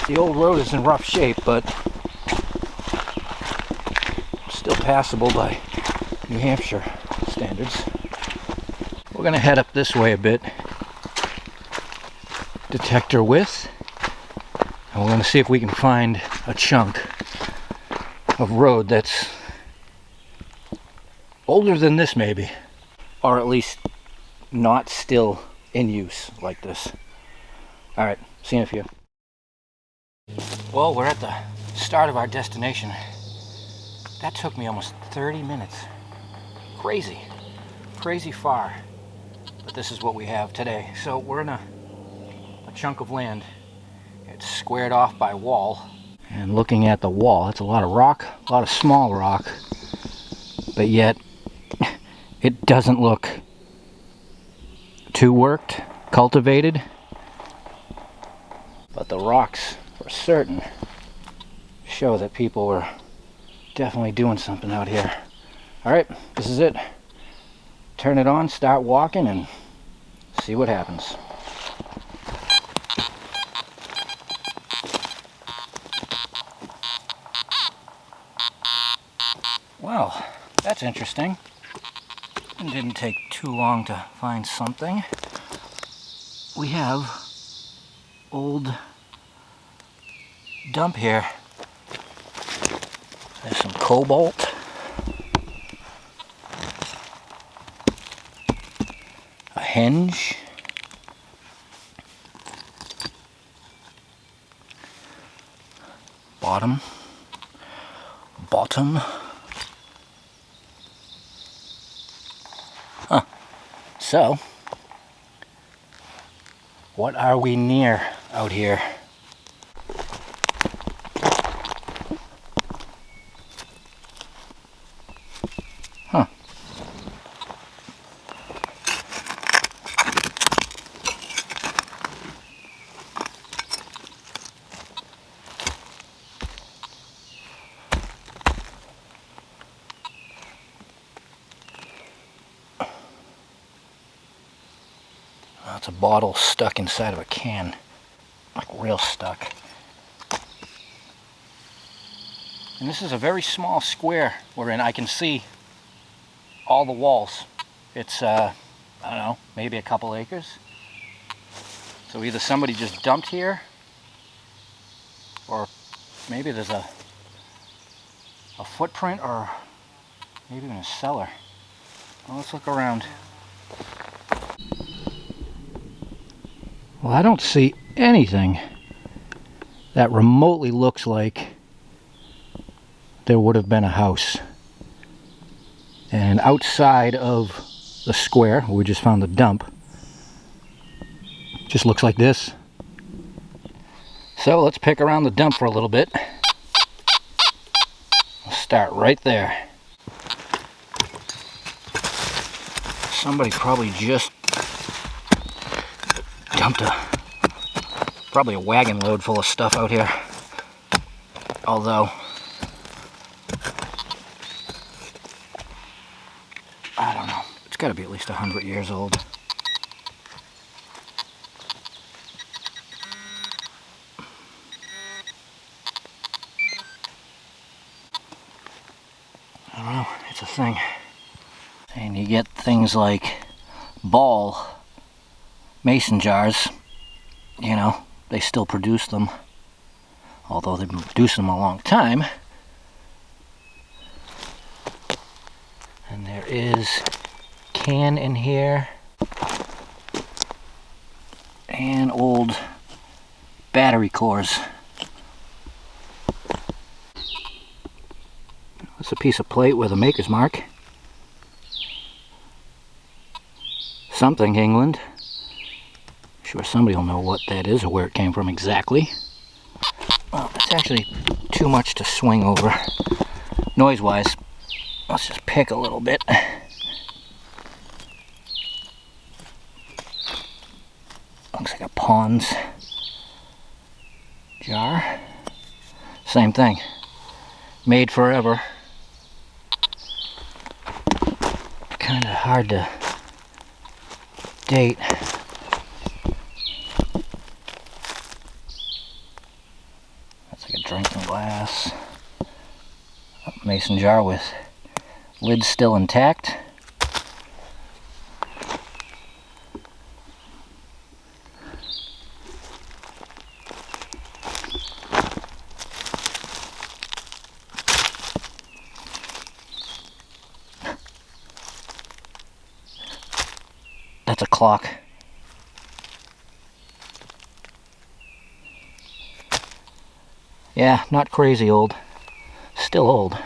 The old road is in rough shape, but still passable by New Hampshire standards. We're going to head up this way a bit. Detector width. And we're going to see if we can find a chunk of road that's older than this maybe. Or at least not still in use like this. Alright, see you in a few. Well, we're at the start of our destination. That took me almost 30 minutes. Crazy. Crazy far. But this is what we have today. So we're in a chunk of land. It's squared off by wall. And looking at the wall, it's a lot of rock, a lot of small rock. But yet, it doesn't look too worked, cultivated. But the rocks, for certain, show that people were definitely doing something out here. Alright, this is it. Turn it on, start walking, and see what happens. Well, that's interesting. It didn't take too long to find something. We have old dump here. There's some cobalt. A hinge. Bottom. Huh. So, what are we near out here? Huh. That's a bottle stuck inside of a can. Like real stuck. And this is a very small square we're in. I can see all the walls. It's, I don't know, maybe a couple acres. So either somebody just dumped here, or maybe there's a footprint, or maybe even a cellar. Well, let's look around. Well, I don't see anything that remotely looks like there would have been a house. And outside of the square, where we just found the dump, just looks like this. So let's pick around the dump for a little bit. We'll start right there. Somebody probably just dumped probably a wagon load full of stuff out here. Although, I don't know, it's got to be at least 100 years old. I don't know, it's a thing. And you get things like ball mason jars, you know, they still produce them, although they've been producing them a long time. And there is can in here and old battery cores. That's a piece of plate with a maker's mark. Something England. Sure, somebody will know what that is or where it came from exactly. Well, it's actually too much to swing over noise-wise. Let's just pick a little bit. Looks like a Pond's jar. Same thing. Made forever. Kind of hard to date. A drinking glass. Mason jar with lid still intact. That's a clock. Yeah, not crazy old. Still old.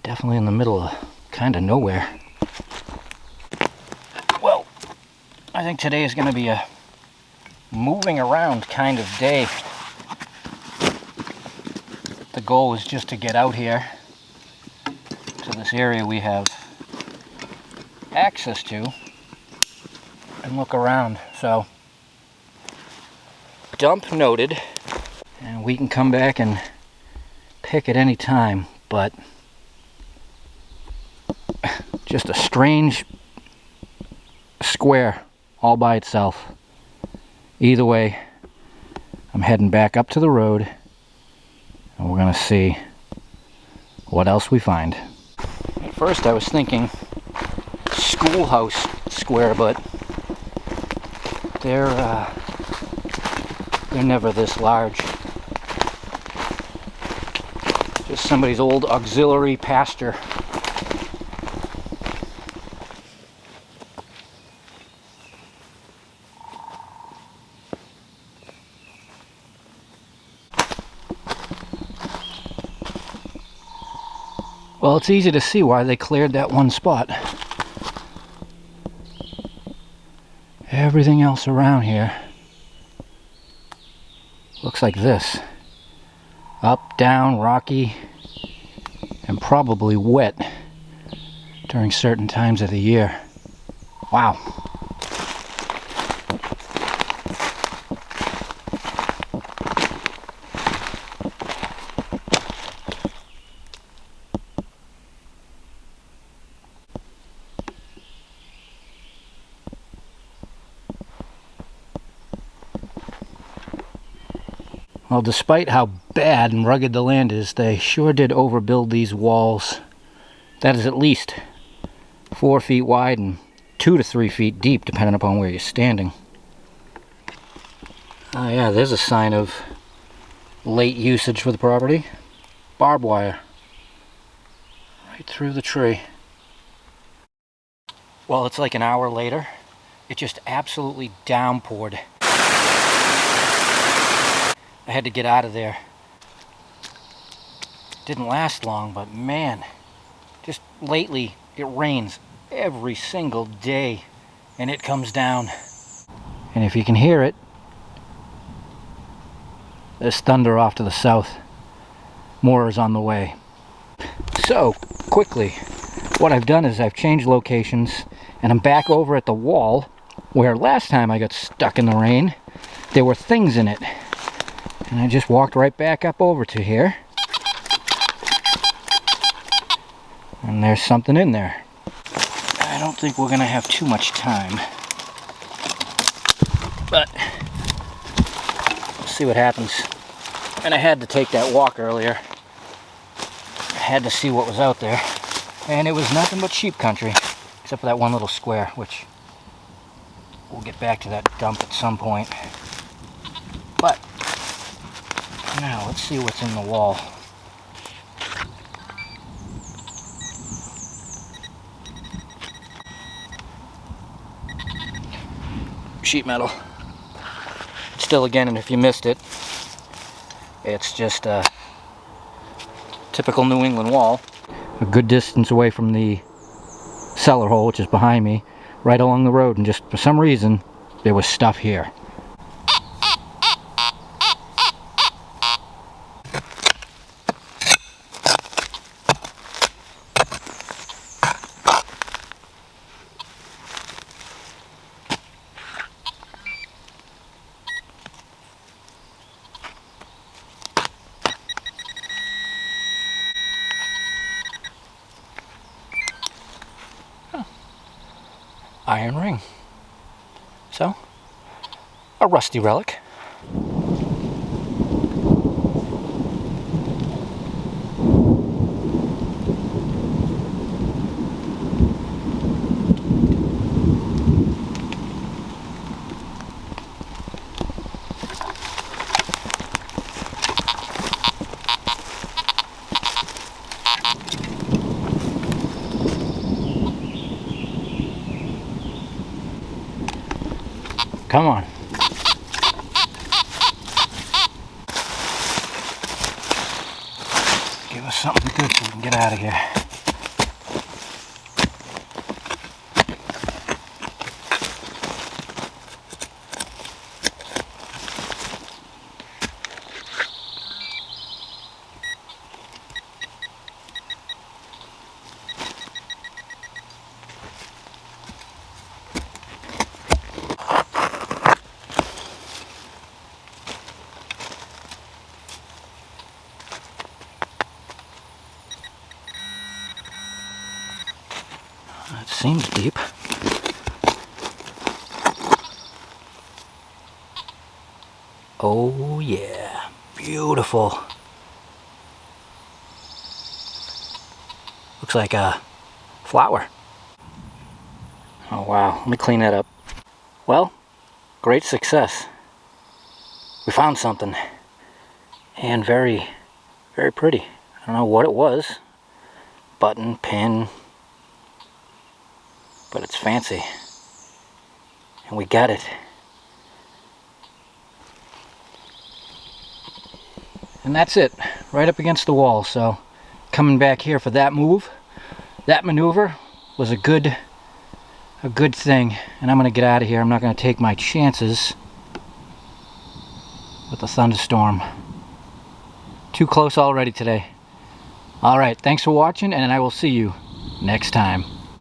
Definitely in the middle of kind of nowhere. Well, I think today is going to be a moving around kind of day. The goal is just to get out here to this area we have access to and look around. So, dump noted, and we can come back and pick at any time, but just a strange square all by itself. Either way, I'm heading back up to the road and we're gonna see what else we find. At first I was thinking schoolhouse square, but they're never this large. Just somebody's old auxiliary pasture. Well, it's easy to see why they cleared that one spot. Everything else around here looks like this. Up, down, rocky, and probably wet during certain times of the year. Wow. Well, despite how bad and rugged the land is, they sure did overbuild these walls. That is at least 4 feet wide and 2 to 3 feet deep, depending upon where you're standing. Oh yeah, there's a sign of late usage for the property. Barbed wire. Right through the tree. Well, it's like an hour later. It just absolutely downpoured. I had to get out of there. Didn't last long, but man, just lately it rains every single day and it comes down. And if you can hear it, there's thunder off to the south. More is on the way. So, quickly, what I've done is I've changed locations and I'm back over at the wall where last time I got stuck in the rain, there were things in it. And I just walked right back up over to here. And there's something in there. I don't think we're gonna have too much time. But we'll see what happens. And I had to take that walk earlier. I had to see what was out there. And it was nothing but sheep country. Except for that one little square, which we'll get back to that dump at some point. But now, let's see what's in the wall. Sheet metal. Still, again, and if you missed it, it's just a typical New England wall. A good distance away from the cellar hole, which is behind me, right along the road, and just for some reason, there was stuff here. Iron ring. So, a rusty relic. Come on. Give us something good so we can get out of here. It seems deep. Oh yeah, beautiful. Looks like a flower. Oh wow, let me clean that up. Well, great success. We found something. And very, very pretty. I don't know what it was. Button, pin. But it's fancy. And we got it. And that's it. Right up against the wall. So coming back here for that move. That maneuver was a good thing. And I'm going to get out of here. I'm not going to take my chances with the thunderstorm. Too close already today. Alright, thanks for watching, and I will see you next time.